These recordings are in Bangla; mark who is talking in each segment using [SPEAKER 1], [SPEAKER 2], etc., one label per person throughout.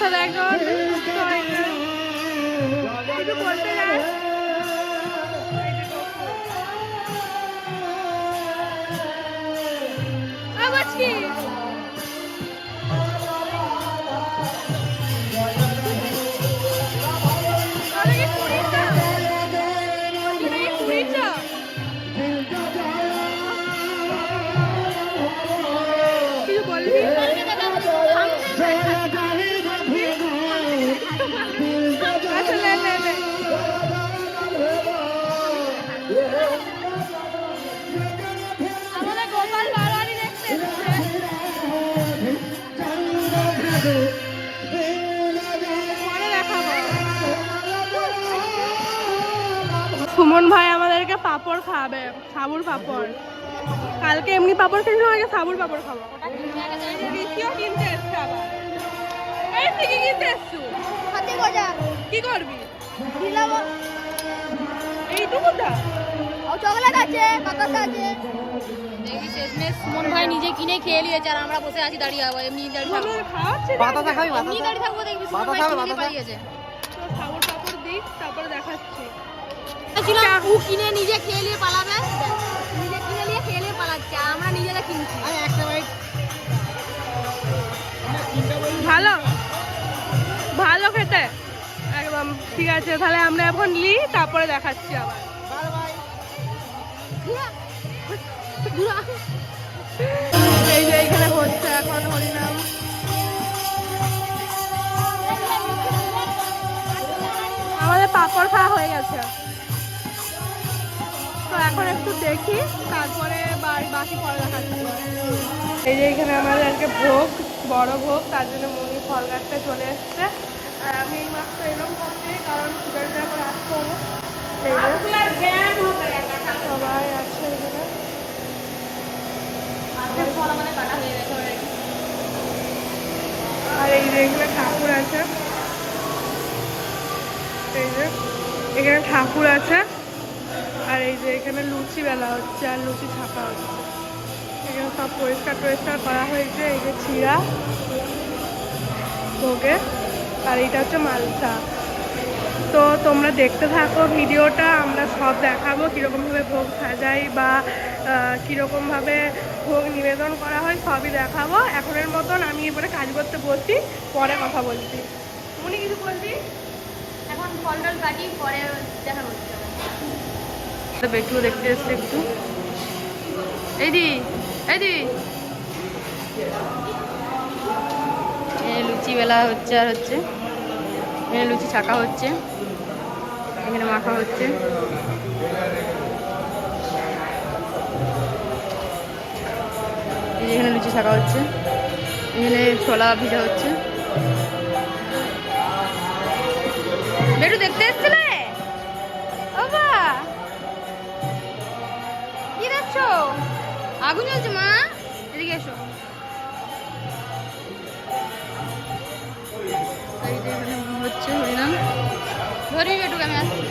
[SPEAKER 1] সাথে একজন কিছু করতে যায়। সুমন ভাই আমাদেরকে পাপড় খাওয়াবে, সাবুর পাপড়। কালকে এমনি পাপড় খেয়েছিল, আগে সাবুর পাপড় খাবো। কিনতে এসছে আবার। এই থেকে কিনতে এসছু কি করবি? এইটুকুটা
[SPEAKER 2] চকলেট আছে, বাতাসা আছে। দেখি শেষমেশ সুমন ভাই নিজে কিনে খেয়ে নিয়েছে আর আমরা বসে আছি দাঁড়িয়ে আবার এমনি দাঁড়িয়ে থাকবো।
[SPEAKER 1] বাতাসা খাবি?
[SPEAKER 2] এমনি দাঁড়িয়ে থাকবো, দেখবি সুমন ভাই কিনে পালিয়েছে।
[SPEAKER 1] তো সাবুর পাপড় দিই, তারপরে দেখাচ্ছি।
[SPEAKER 2] ও কিনে নিজে খেয়ে নিয়ে পালাবে, নিজে কিনে নিয়ে খেয়ে নিয়ে পালাচ্ছে, আমরা নিজেরা কিনছি।
[SPEAKER 1] ভালো ভালো খেতে একদম ঠিক আছে। তাহলে আমরা এখন নিই, তারপরে দেখাচ্ছি আবার। এই যে এইখানে হচ্ছে এখন হরিনাম। আমাদের পাপড় খাওয়া হয়ে গেছে, তো এখন একটু দেখি, তারপরে বাকি পরে দেখাচ্ছি। এই যে এখানে আমাদের আজকে ভোগ, বড় ভোগ, তার জন্য মনি ফল গাছটা চলে এসছে। আর আমি এই মাত্র এরকম করছি, কারণ সুগারটা এখন আসতে হবে। সবাই আছে এখানে। আর এই যে এখানে ঠাকুর আছে, এই যে এখানে ঠাকুর আছে। আর এই যে এখানে লুচি বেলা হচ্ছে আর লুচি ছাপা হচ্ছে। এখানে সব পরিষ্কার টরিষ্কার করা হয়েছে। এই যে চিড়া ভোগে, আর এইটা হচ্ছে মালসা। তো তোমরা দেখতে থাকো ভিডিওটা, আমরা সব দেখাবো কীরকমভাবে ভোগ সাজাই বা কীরকমভাবে ভোগ নিবেদন করা হয়, সবই দেখাবো। এখনের মতন আমি এবারে কাজ করতে বসি, পরে কথা বলছি। উনি কিছু বলবি?
[SPEAKER 2] এখন ফল টল কাটি, পরে দেখা হচ্ছে।
[SPEAKER 1] বেটুও দেখতে এসছে একটু। এইদি
[SPEAKER 2] লুচি বেলা হচ্ছে আর হচ্ছে এখানে লুচি ছাকা হচ্ছে, এখানে মাখা হচ্ছে। এখানে লুচি ছাকা হচ্ছে, এখানে ছোলা ভিজা হচ্ছে। বেটু দেখতে এসছিলে? বাবা কি দেখছো? আগুন জ্বলছে মা, এদিকে এসো। হচ্ছে হরিনাম, ধরবি বেটুকে, আমি আসছি।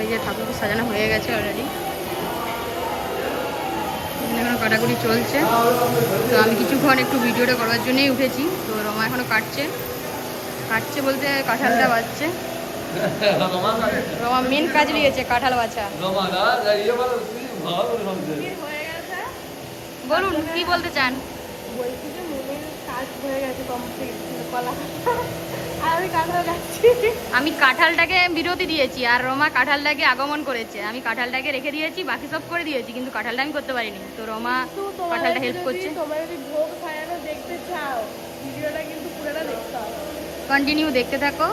[SPEAKER 2] এই যে ঠাকুরকে সাজানো হয়ে গেছে অলরেডি, এখন কাটাকুটি চলছে। তো আমি কিছুক্ষণ একটু ভিডিওটা করার জন্যই উঠেছি। তো রমা এখনো কাটছে বলতে কাঁঠালটা বাজছে। রমা মেন কাজ নিয়েছে, কাঁঠাল বাছা। বলুন কি বলতে চান?
[SPEAKER 1] বলছি যে মনের কাজ হয়ে গেছে কমপ্লিট, কলা আর আমি কাঁঠাল খাচ্ছি।
[SPEAKER 2] আমি কাঁঠালটাকে বিরতি দিয়েছি আর রমা কাঁঠালটাকে আগমন করেছে। আমি কাঁঠালটাকে রেখে দিয়েছি, বাকি সব করে দিয়েছি, কিন্তু কাঁঠালটা আমি করতে পারিনি। তো রমা কাঁঠালটা হেল্প করছে।
[SPEAKER 1] তোমরা যদি ভোগ সাজানো দেখতে চাও, ভিডিওটা কিন্তু পুরোটা দেখতে হবে,
[SPEAKER 2] কন্টিনিউ দেখতে থাকো,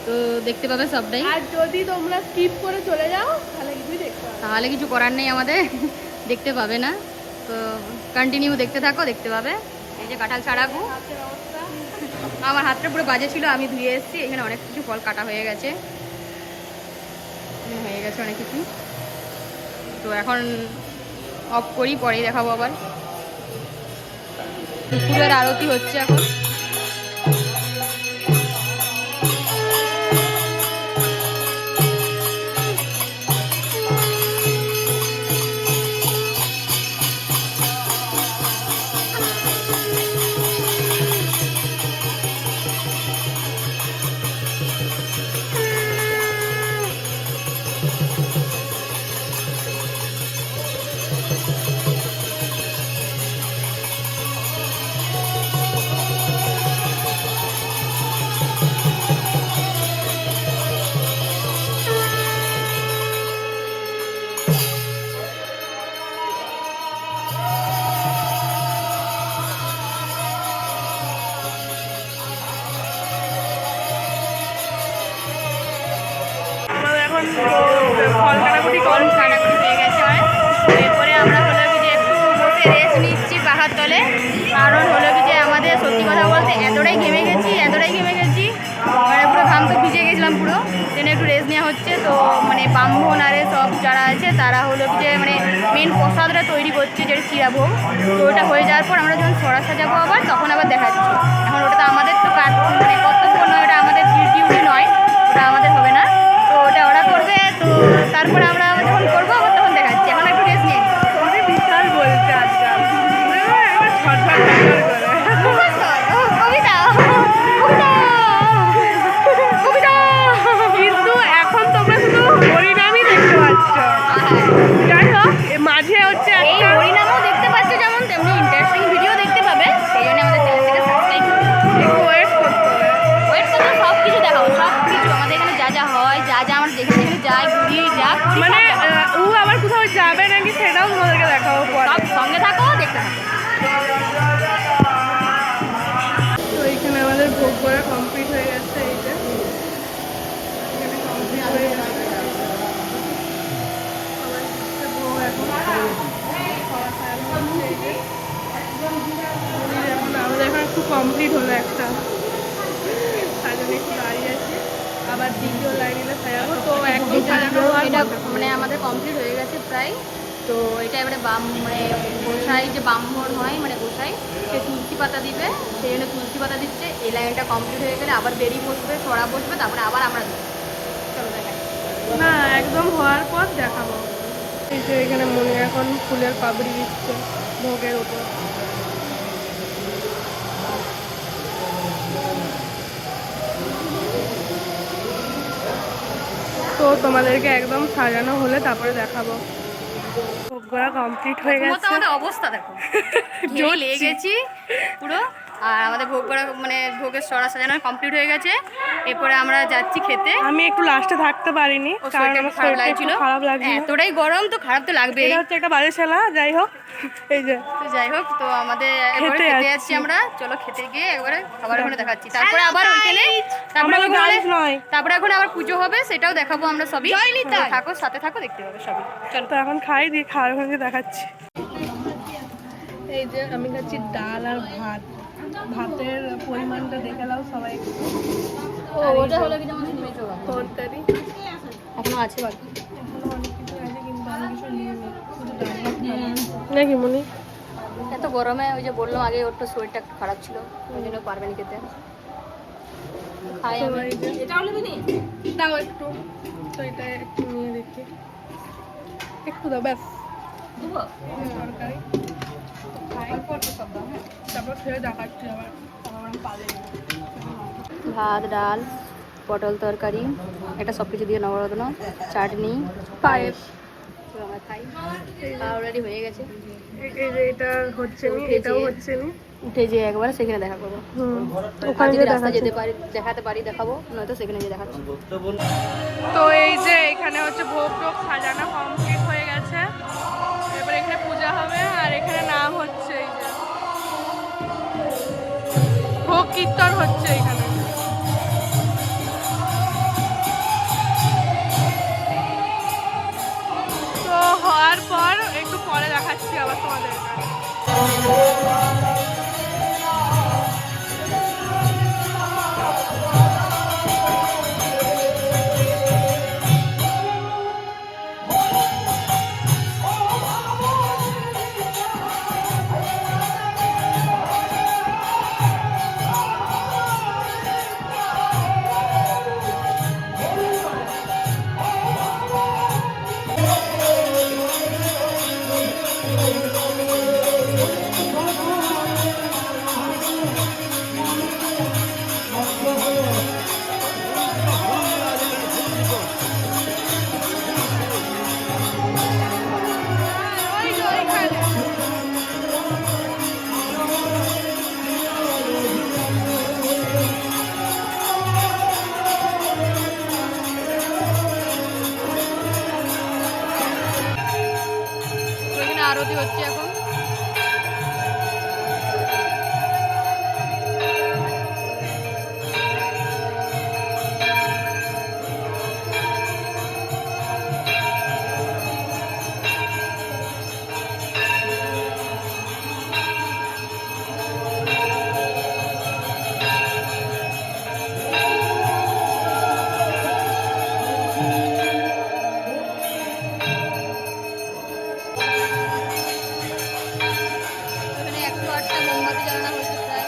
[SPEAKER 2] তো দেখতে পাবে সবটাই।
[SPEAKER 1] আর যদি তোমরা স্কিপ করে চলে যাও তাহলে কিছুই দেখতে হবে,
[SPEAKER 2] তাহলে কিছু করার নেই আমাদের, দেখতে পাবে না। তো কন্টিনিউ দেখতে থাকো, দেখতে পাবে। এই যে কাঁঠাল ছাড়াবো, আমার হাতটা পুরো বাজে ছিল, আমি ধুয়ে এসেছি। এখানে অনেক কিছু ফল কাটা হয়ে গেছে অনেক কিছু। তো এখন অফ করি, পরেই দেখাবো আবার। দুপুরের আরতি হচ্ছে এখন।
[SPEAKER 1] আমাদের এখন ফল কাটাকুটি
[SPEAKER 2] ফল কাটাকুটি হয়ে গেছে হয়। এরপরে আমরা হলো কি যে একটু বসে রেস্ট নিচ্ছি পাহাড় তলে। কারণ হলো কি যে আমাদের সত্যি কথা বলতে এতটাই ঘেমে গেছি মানে পুরো ঘাম তো ভিজে গেছিলাম পুরো। ট্রেনে একটু রেস্ট নেওয়া হচ্ছে। তো মানে ব্রাহ্মণ আরে সব যারা আছে তারা হলো কি যে মানে মেন প্রসাদটা তৈরি করছে, যেটা চিরাভোগ। তো ওটা হয়ে যাওয়ার পর আমরা যখন সরা সাজাবো আবার, তখন আবার দেখাচ্ছি। এখন ওটা তো আমাদের তো মানে কর্তব্য নয়, ওটা আমাদের ডিউটি নয়, ওটা আমাদের হবে না। তো ওটা ওরা করবে। তো তারপরে আমরা যখন করবো আবার তখন দেখাচ্ছি। এখন একটু রেস্ট নিয়ে
[SPEAKER 1] খুবই বিশাল বলছে আজকাল, একবার ছটফট কিন্তু এখন তোমরা শুধু হরিনামই দেখতে পাচ্ছ। যাই হোক মাঝে হচ্ছে
[SPEAKER 2] এই
[SPEAKER 1] একটা
[SPEAKER 2] হরিনামও দেখতে পাচ্ছ, যেমন তেমনি ইন্টারেস্টিং ভিডিও দেখতে পাবে। সেই জন্য আমাদের চ্যানেলটাকে সাবস্ক্রাইব
[SPEAKER 1] একটু ওয়েট করতে হবে।
[SPEAKER 2] ওয়েট করতে সব কিছু দেখাবো, সব কিছু আমাদের এখানে যা যা হয়, যা যা আমরা যেখানে যেখানে যাই, ঘুরি, যা করি,
[SPEAKER 1] মানে ও আবার কোথাও যাবে নাকি সেটাও তোমাদেরকে দেখাবো পরে।
[SPEAKER 2] সব সঙ্গে থাকো, দেখতে থাকো।
[SPEAKER 1] তো এইখানে আমাদের ভোগ করা কমপ্লিট হয়ে গেছে। এই যে এখানে কমপ্লিট হয়ে গেছে সবাই দিচ্ছে ভোগ। এখন খাওয়া খাওয়া হচ্ছে। এই যে এখন আমাদের এখন একটু কমপ্লিট হলো একটা, তার জন্য একটু দাঁড়িয়ে আছি। আবার দ্বিতীয় লাইনে সাজাবো। তো একটু সাজানো হওয়ার
[SPEAKER 2] এটা
[SPEAKER 1] পর
[SPEAKER 2] মানে আমাদের কমপ্লিট হয়ে গেছে প্রায়। তো এটা এবারে মানে গোসাই যে ব্রাহ্মণ হয়, মানে গোসাই, সে তুলসী পাতা দিবে, সেই জন্য তুলসী পাতা দিচ্ছে। এই লাইনটা কমপ্লিট হয়ে গেলে আবার বেরিয়ে বসবে, সরা বসবে, তারপরে আবার আমরা দেবো। চলো দেখাই।
[SPEAKER 1] না একদম হওয়ার পর দেখাবো। এই যে এখানে মনে এখন ফুলের পাপড়ি দিচ্ছে ভোগের উপর। তো তোমাদেরকে একদম সাজানো হলে তারপরে দেখাবো। ভোগ করা কমপ্লিট হয়ে
[SPEAKER 2] প্রথমত
[SPEAKER 1] গেছে।
[SPEAKER 2] আমাদের অবস্থা দেখো,
[SPEAKER 1] জোর
[SPEAKER 2] লেগে গেছি পুরো। আর আমাদের ভোগ করা মানে ভোগের সরা সাজানো কমপ্লিট হয়ে গেছে। এরপরে আমরা যাচ্ছি খেতে।
[SPEAKER 1] আমি একটু লাস্টে থাকতে পারিনি
[SPEAKER 2] ও
[SPEAKER 1] কারণ
[SPEAKER 2] শরীরটা
[SPEAKER 1] আমার
[SPEAKER 2] খারাপ
[SPEAKER 1] শরীরটা একটু
[SPEAKER 2] লাগছিল,
[SPEAKER 1] খারাপ লাগছিল।
[SPEAKER 2] এতটাই গরম তো খারাপ তো লাগবে।
[SPEAKER 1] এটা হচ্ছে একটা বাজে ছেলা। যাই হোক এই যে
[SPEAKER 2] তো যাই হোক, তো আমাদের একবারে
[SPEAKER 1] খেতে
[SPEAKER 2] খেতে
[SPEAKER 1] যাচ্ছি।
[SPEAKER 2] যাচ্ছি আমরা। চলো খেতে গিয়ে একবারে খাবার ওখানে দেখাচ্ছি। তারপরে আবার ওইখানে
[SPEAKER 1] আমাদের গাইজ নয়।
[SPEAKER 2] তারপরে এখন আবার পুজো হবে, সেটাও দেখাবো আমরা সবই। থাকো সাথে থাকো, দেখতে পাবে সবই। চলো
[SPEAKER 1] তো এখন খাই দিয়ে খাওয়ার ওখানে দেখাচ্ছি। এই যে আমি খাচ্ছি ডাল আর ভাত। ভাতের পরিমাণটা দেখে নাও সবাই।
[SPEAKER 2] ও ওটা হলো কি যেমন মেজো
[SPEAKER 1] তরকারি
[SPEAKER 2] এখনো আছে বাকি।
[SPEAKER 1] এখনো অনেক কিছু আছে কিন্তু আমি কিছু নিইনি, শুধু ডাল ভাত খাবো। নাকি মনি?
[SPEAKER 2] এত গরমে ওই যে বললাম আগে, ওর তো শরীরটা একটু খারাপ ছিল, ওই জন্য পারবে না খেতে। খাই
[SPEAKER 1] তো
[SPEAKER 2] আমি।
[SPEAKER 1] এই যে
[SPEAKER 2] এটাও নেবে নি?
[SPEAKER 1] দাও একটু। তো এটা একটু নিয়ে দেখি, একটু দাও ব্যাস।
[SPEAKER 2] দেবো?
[SPEAKER 1] তরকারি খাই, তারপর খেয়ে দেখাচ্ছি আবার। আমার পালে
[SPEAKER 2] ভাত, ডাল, পটল তরকারি, একটা সব কিছু দিয়ে নবরত্ন, চাটনি,
[SPEAKER 1] পায়েস।
[SPEAKER 2] তো আমরা খাই। অলরেডি হয়ে গেছে।
[SPEAKER 1] এই যে এটা হচ্ছে নি, এটাও হচ্ছে নি।
[SPEAKER 2] উঠে যে একবার সেখানে দেখা করবো।
[SPEAKER 1] ওখানে
[SPEAKER 2] যদি
[SPEAKER 1] যে
[SPEAKER 2] রাস্তা
[SPEAKER 1] দেখাচ্ছি।
[SPEAKER 2] যেতে পারি, দেখাতে পারি দেখাবো, নয়তো সেখানে যে দেখাচ্ছি।
[SPEAKER 1] তো এই যে এখানে হচ্ছে ভোগ টোগ সাজানো কমপ্লিট হয়ে গেছে। এবার এখানে পূজা হবে আর এখানে নাম হচ্ছে এই যে ভোগ কীর্তন হচ্ছে এখানে। তো হওয়ার পর একটু পরে দেখাচ্ছি আবার তোমাদের।
[SPEAKER 2] আরতি হচ্ছে এখন। এখানে 108টা মোমবাতি জ্বালানো হয়েছে প্রায়।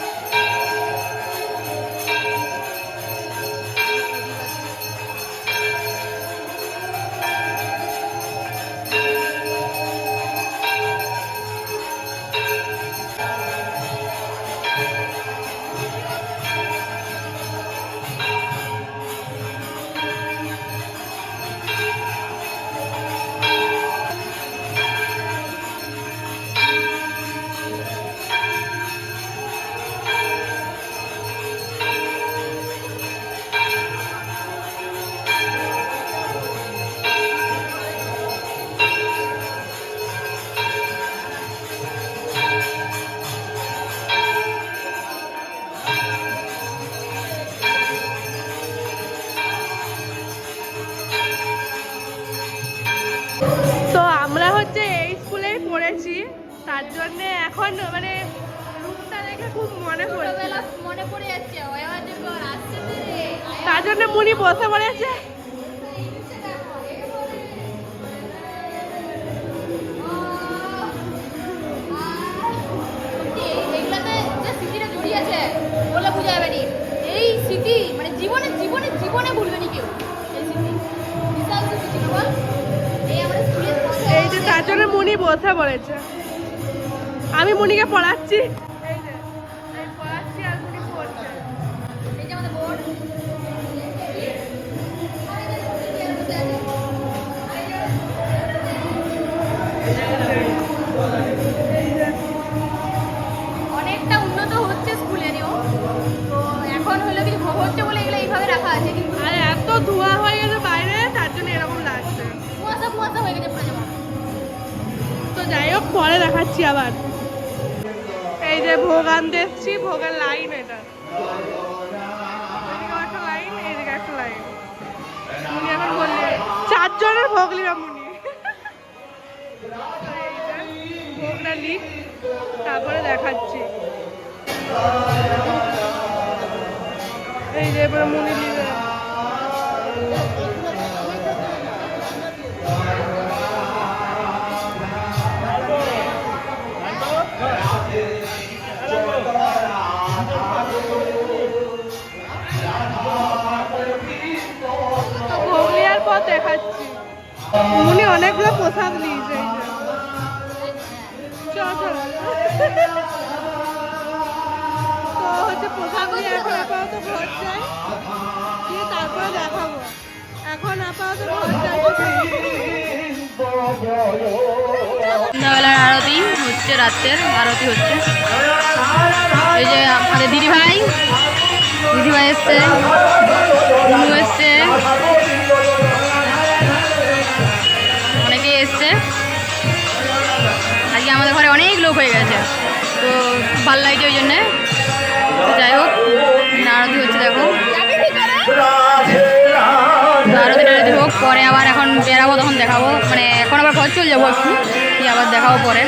[SPEAKER 1] তো আমরা হচ্ছে এই স্কুলেই পড়েছি, তার জন্য এখন মানে রুমটা দেখে খুব মনে পড়ছে,
[SPEAKER 2] ছোটবেলা মনে পড়ে যাচ্ছে, আসছে রে।
[SPEAKER 1] তার জন্য মুনি বসে পড়েছে।
[SPEAKER 2] এগুলাতে যে স্মৃতিটা জড়িয়ে আছে বলে বোঝা যাবে নি। এই স্মৃতি মানে জীবনে জীবনে জীবনে ভুলবে নি কেউ। এই স্মৃতি বিশাল স্মৃতি ছিল বল। এই আমাদের স্কুলে
[SPEAKER 1] এই যে তার জন্য মুনি বসে পড়েছে, আমি মুনিকে পড়াচ্ছি। এই যে আমি পড়াচ্ছি আর মুনি পড়ছে।
[SPEAKER 2] এই যে আমাদের বোর্ড অনেকটা উন্নত হচ্ছে স্কুলেরও। তো এখন হলো কিছু ভোগ হচ্ছে বলে এগুলো এইভাবে রাখা আছে, কিন্তু
[SPEAKER 1] আর এত ধোঁয়া হয়ে গেছে বাইরে, তার জন্য এরকম লাগছে।
[SPEAKER 2] কুয়াশা কুয়াশা হয়ে গেছে পুরো যেমন।
[SPEAKER 1] তো যাই হোক, পরে দেখাচ্ছি আবার। এই যে ভোগ আনতে এসছি, ভোগের লাইন এটা, এদিকে একটা লাইন, এইদিকে একটা লাইন। মুনি এখন বললে 4 জনের ভোগ লিবা মুনি। তো এই যে ভোগটা লিখ, তারপরে দেখাচ্ছি। এই যে এবারে মুনি লিবে। ভোগ লিয়ার পর দেখাচ্ছি। মুনি অনেকগুলো প্রসাদ নিয়েছে। এই যে চল তো হচ্ছে প্রসাদ নিয়ে এখন আপাতত ঘর যাই, দিয়ে তারপরে দেখাবো। এখন আপাতত ঘর যাই।
[SPEAKER 2] সন্ধ্যাবেলার আরতি হচ্ছে, রাত্রের আরতি হচ্ছে। এই যে আমাদের দিদিভাই এসছে, অনু এসছে, অনেকেই এসছে। আজকে আমাদের ঘরে অনেক লোক হয়ে গেছে, তো ভালো লাগছে ওই জন্যে। যাই হোক, আরতি হচ্ছে, দেখো আরতি টারতি হোক, পরে আবার এখন বেরাবো, তখন দেখাবো। মানে এখন আবার ঘর চলে যাবো একটু, দিয়ে আবার দেখাবো পরে।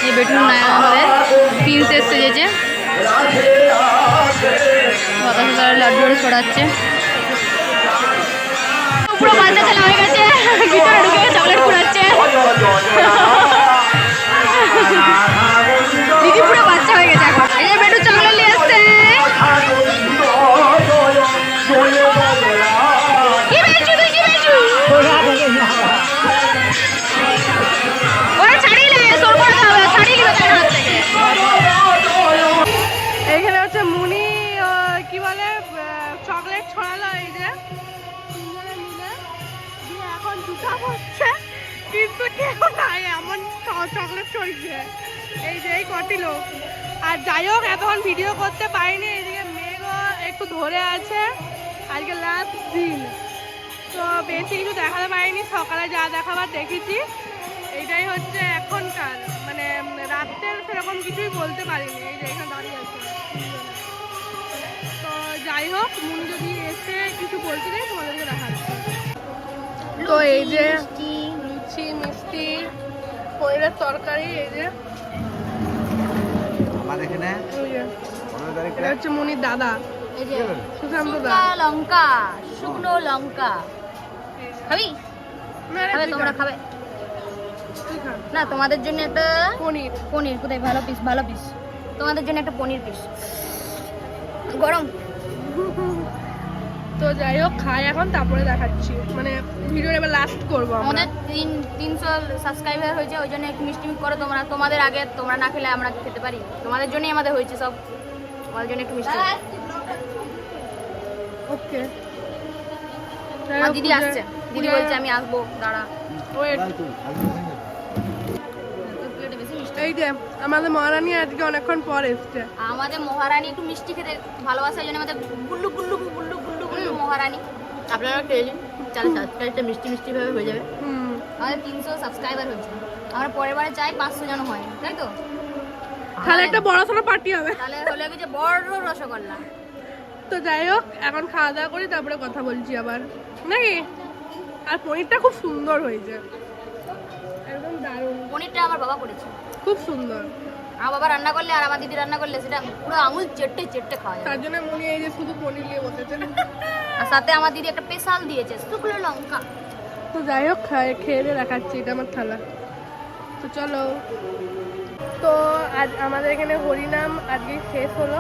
[SPEAKER 2] যে বেডরুম নাই আমাদের প্রিন্সেস সেজেছে, বাতাসে লাড্ডু ছড়াচ্ছে। পুরো বাচ্চা ছেলে হয়ে গেছে, ভিতরে ঢুকে চকলেট কুড়াচ্ছে। দিদি পুরো বাচ্চা হয়ে গেছে এখন। এই যে বেডু চকলেট নিয়ে আসছে। কি পেয়েছু তুই, কি পেয়েছু? ওরা ছাড়িয়ে নেয়, সোর করতে হবে, ছাড়িয়ে নেবে তার হাত থেকে।
[SPEAKER 1] এইখানে হচ্ছে মুনি কি বলে চকলেট ছড়ালো, এই যে তিনজনে মিলে, দিয়ে এখন জুতা পড়ছে, কিন্তু কেউ নাই এমন চকলেট চলছে। এই যে এই কটি লোক। আর যাই হোক, এতক্ষণ ভিডিও করতে পারিনি, এদিকে মেঘও একটু ধরে আছে, আজকে লাস্ট দিন, তো বেশি কিছু দেখাতে পারিনি। সকালে যা দেখাবার দেখেছি। এইটাই হচ্ছে এখনকার মানে রাত্রের সেরকম কিছুই বলতে পারিনি। এই যে এখানে দাঁড়িয়ে আছে তিনজনে। তো যাই হোক, মুনি যদি এসে কিছু বলতে নেই তোমাদেরকে দেখাচ্ছি। তো এই যে লুচি, মিষ্টি, পনিরের তরকারি, এই যে
[SPEAKER 3] আমার এখানে
[SPEAKER 1] ওই যে
[SPEAKER 3] 15 তারিখ
[SPEAKER 1] এটা হচ্ছে মুনির দাদা
[SPEAKER 2] এই যে
[SPEAKER 1] সুশান্ত দা।
[SPEAKER 2] শুকনো লঙ্কা, শুকনো লঙ্কা খাবি? খাবে তোমরা খাবে না? তোমাদের জন্য একটা
[SPEAKER 1] পনির
[SPEAKER 2] পনির, কোথায় ভালো পিস, ভালো পিস, তোমাদের জন্য একটা পনির পিস গরম।
[SPEAKER 1] তো যাই হোক, খাই এখন, তারপরে দেখাচ্ছি, মানে ভিডিওর এবার লাস্ট করবো আমরা।
[SPEAKER 2] আমাদের 300 সাবস্ক্রাইবার হয়েছে, ওই জন্য একটু মিষ্টি করো তোমরা। তোমাদের আগে তোমরা না খেলে আমরা খেতে পারি? তোমাদের জন্যই আমাদের হয়েছে সব, তোমাদের জন্য একটু মিষ্টি।
[SPEAKER 1] ওকে,
[SPEAKER 2] আমার দিদি আসছে, দিদি বলছে আমি আসবো, দাঁড়া।
[SPEAKER 1] ওয়েট।
[SPEAKER 2] প্লেটে বেশি মিষ্টি।
[SPEAKER 1] এই যে আমাদের মহারানী আজকে অনেকক্ষণ পর এসছে।
[SPEAKER 2] আমাদের মহারানী একটু মিষ্টি খেতে ভালোবাসে, ওই জন্য আমাদের গুল্লু গুল্লু গুল্লু গুল্লু গুল্লু মহারানী। আপনারা খেয়ে নিন, চাল সাবস্ক্রাইবটা মিষ্টি মিষ্টি ভাবে হয়ে যাবে। আমাদের 300 সাবস্ক্রাইবার হয়েছে, আমরা পরের বারে চাই 500 জন হয়, তাই তো?
[SPEAKER 1] তাহলে একটা বড় সড়ো পার্টি হবে।
[SPEAKER 2] তাহলে হলে কি যে বড় রসগোল্লা।
[SPEAKER 1] তো যাই হোক, এখন খাওয়া দাওয়া করি, তারপরে কথা বলছি আবার, নাকি? আর পনিরটা খুব সুন্দর হয়েছে, একদম দারুণ,
[SPEAKER 2] পনিরটা আমার বাবা করেছে,
[SPEAKER 1] খুব সুন্দর।
[SPEAKER 2] আমার বাবা রান্না করলে আর আমার দিদি রান্না করলে সেটা পুরো আঙুল চেটে চেটে খাওয়া যায়।
[SPEAKER 1] তার জন্য মনে এই যে শুধু পনির নিয়ে বসেছে।
[SPEAKER 2] আর সাথে আমার দিদি একটা স্পেশাল দিয়েছে, শুকনো লঙ্কা।
[SPEAKER 1] তো যাই হোক, খেয়ে দিয়ে দেখাচ্ছি, এটা আমার থালা। তো চলো, তো আজ আমাদের এখানে হরিনাম আজকে শেষ হলো,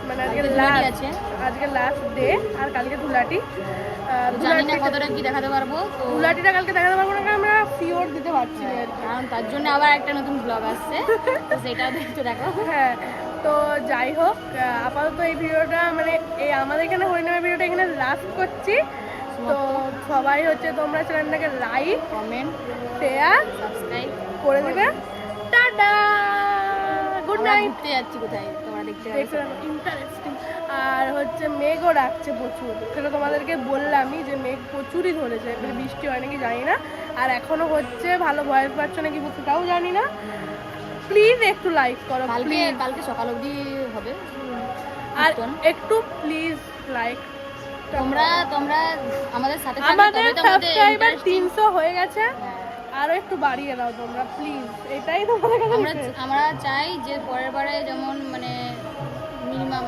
[SPEAKER 1] মানে আজকে
[SPEAKER 2] কালকে ধুলাটি
[SPEAKER 1] লাস্ট,
[SPEAKER 2] আছে।
[SPEAKER 1] আজকে লাস্ট ডে, আর কালকে ধুলাটি।
[SPEAKER 2] জানি না কতটা কি দেখাতে পারবো, তো
[SPEAKER 1] ধুলাটিটা কালকে দেখাতে পারবো না, কারণ আমরা শিওর দিতে পারছি না আর কি।
[SPEAKER 2] কারণ তার জন্য আবার একটা নতুন ব্লগ আসছে, তো সেটাও একটু দেখো।
[SPEAKER 1] হ্যাঁ, তো যাই হোক, আপাতত এই ভিডিওটা মানে এই আমাদের এখানে হরিনামের ভিডিওটা এখানে লাস্ট করছি। তো সবাই হচ্ছে তোমরা চ্যানেলটাকে লাইক,
[SPEAKER 2] কমেন্ট,
[SPEAKER 1] শেয়ার
[SPEAKER 2] সাবস্ক্রাইব
[SPEAKER 1] করে দেবে। টাটা, গুড
[SPEAKER 2] আমরা
[SPEAKER 1] নাইট।
[SPEAKER 2] ঘুরতে যাচ্ছি কোথায় তোমরা দেখতে পাবে।
[SPEAKER 1] ইন্টারেস্টিং। আর হচ্ছে মেঘও ডাকছে প্রচুর, সেটা তোমাদেরকে বললামই যে মেঘ প্রচুরই ধরেছে, এবারে বৃষ্টি হয় নাকি জানি না, আর এখনো হচ্ছে, ভালো ভয়েস পাচ্ছ নাকি সেটাও জানি না। প্লিজ একটু লাইক করো,
[SPEAKER 2] কালকে
[SPEAKER 1] প্লিজ,
[SPEAKER 2] কালকে সকাল অবধি হবে।
[SPEAKER 1] আর
[SPEAKER 2] কীর্তন।
[SPEAKER 1] একটু প্লিজ লাইক।
[SPEAKER 2] তোমরা তোমরা আমাদের সাথে থাকলে
[SPEAKER 1] আমাদের
[SPEAKER 2] তবে তো আমাদের
[SPEAKER 1] সাবস্ক্রাইবার
[SPEAKER 2] interesting।
[SPEAKER 1] 300 হয়ে গেছে,
[SPEAKER 2] হ্যাঁ।
[SPEAKER 1] আরো একটু বাড়িয়ে দাও তোমরা প্লিজ, এটাই তোমাদের কাছে
[SPEAKER 2] আমরা
[SPEAKER 1] request।
[SPEAKER 2] আমরা চাই যে পরের বারে যেমন মানে মিনিমাম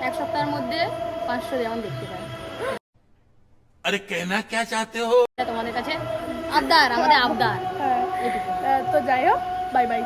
[SPEAKER 2] এক সপ্তাহের মধ্যে 500 যেমন দেখতে পাই।
[SPEAKER 3] अरे कहना क्या चाहते हो?
[SPEAKER 2] এটা তোমাদের কাছে আবদার, আমাদের আবদার।
[SPEAKER 1] হ্যাঁ,
[SPEAKER 2] এইটুকু।
[SPEAKER 1] তো যাই হোক, বাই বাই।